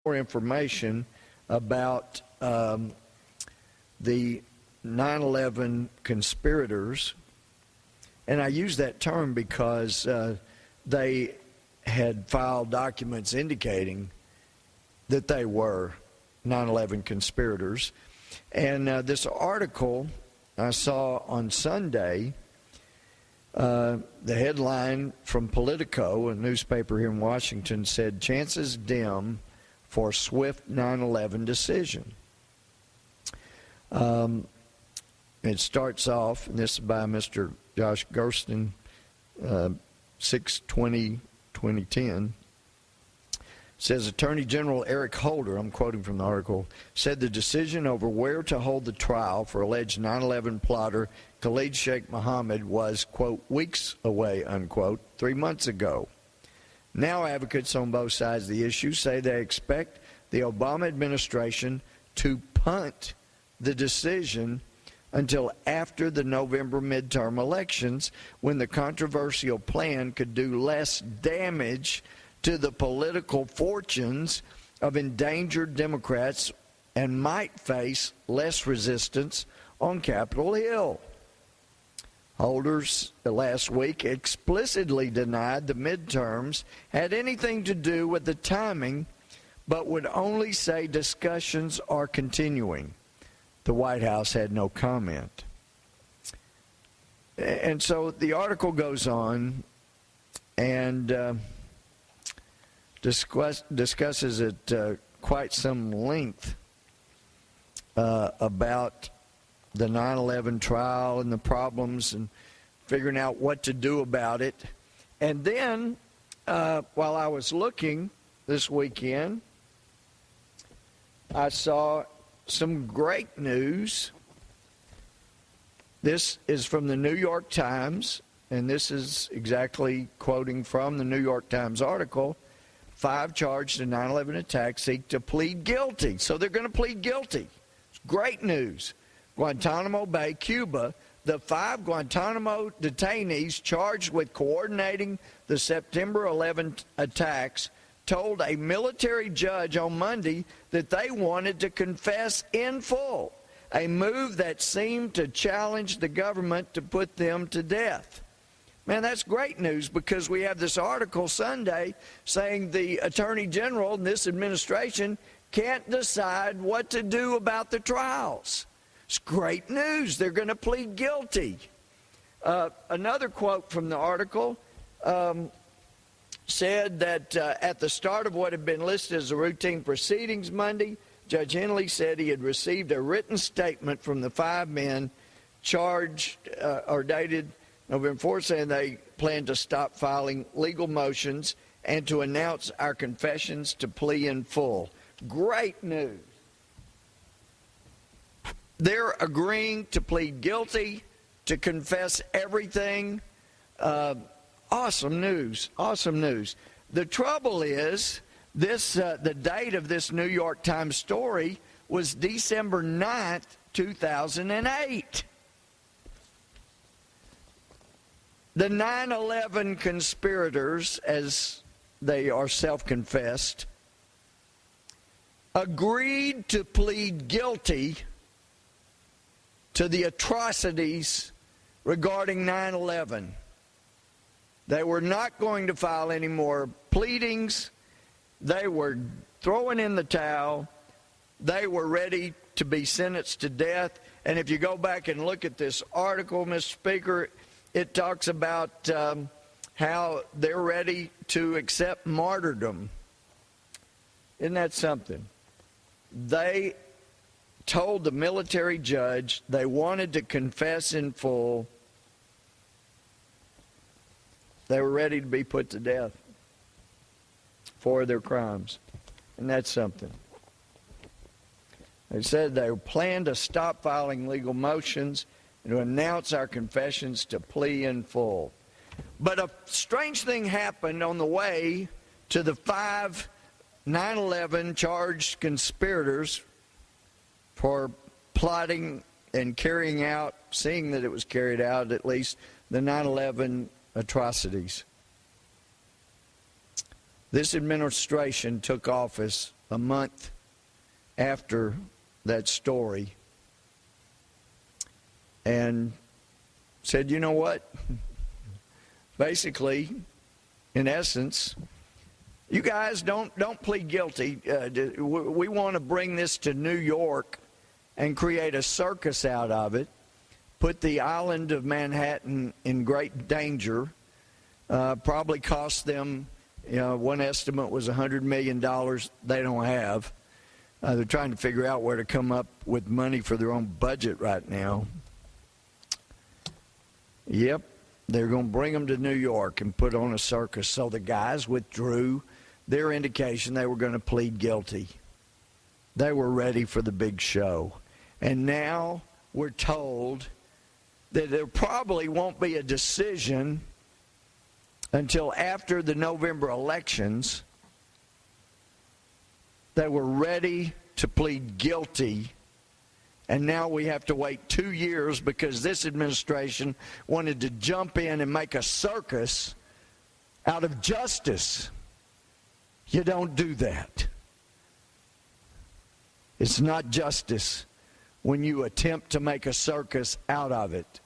more information about the 9/11 conspirators, and I use that term because they had filed documents indicating that they were 9/11 conspirators. And this article I saw on Sunday, the headline from Politico, a newspaper here in Washington, said, "Chances dim for swift 9/11 decision." It starts off, and this is by Mr. Josh Gersten, 6/20/2010. Says Attorney General Eric Holder, I'm quoting from the article, said the decision over where to hold the trial for alleged 9/11 plotter Khalid Sheikh Mohammed was, quote, weeks away, unquote, 3 months ago. Now advocates on both sides of the issue say they expect the Obama administration to punt the decision until after the November midterm elections, when the controversial plan could do less damage to the political fortunes of endangered Democrats and might face less resistance on Capitol Hill. Holders last week explicitly denied the midterms had anything to do with the timing, but would only say discussions are continuing. The White House had no comment. And so the article goes on and discusses at quite some length about the 9/11 trial and the problems and figuring out what to do about it. And then, while I was looking this weekend, I saw some great news. This is from the New York Times, and this is exactly quoting from the New York Times article. 5 charged in 9/11 attack seek to plead guilty. So they're going to plead guilty. It's great news. Guantanamo Bay, Cuba, the 5 Guantanamo detainees charged with coordinating the September 11 attacks told a military judge on Monday that they wanted to confess in full, a move that seemed to challenge the government to put them to death. Man, that's great news, because we have this article Sunday saying the Attorney General in this administration can't decide what to do about the trials. It's great news. They're going to plead guilty. Another quote from the article said that at the start of what had been listed as a routine proceedings Monday, Judge Henley said he had received a written statement from the 5 men charged or dated November 4th, saying they plan to stop filing legal motions and to announce our confessions to plea in full. Great news. They're agreeing to plead guilty, to confess everything. Awesome news. Awesome news. The trouble is, the date of this New York Times story was December 9th, 2008. The 9/11 conspirators, as they are self-confessed, agreed to plead guilty to the atrocities regarding 9/11. They were not going to file any more pleadings. They were throwing in the towel. They were ready to be sentenced to death. And if you go back and look at this article, Mr. Speaker, it talks about how they're ready to accept martyrdom. Isn't that something? They told the military judge they wanted to confess in full. They were ready to be put to death for their crimes. And that's something. They said they planned to stop filing legal motions and to announce our confessions to plea in full. But a strange thing happened on the way to the 5 9/11 charged conspirators for plotting and carrying out, seeing that it was carried out at least, the 9/11 atrocities. This administration took office a month after that story and said, you know what? Basically, in essence, you guys don't plead guilty. We want to bring this to New York and create a circus out of it, put the island of Manhattan in great danger, probably cost them, one estimate was $100 million they don't have. They're trying to figure out where to come up with money for their own budget right now. Yep, they're going to bring them to New York and put on a circus. So the guys withdrew their indication they were going to plead guilty. They were ready for the big show. And now we're told that there probably won't be a decision until after the November elections. They were ready to plead guilty, and now we have to wait 2 years because this administration wanted to jump in and make a circus out of justice. You don't do that. It's not justice when you attempt to make a circus out of it.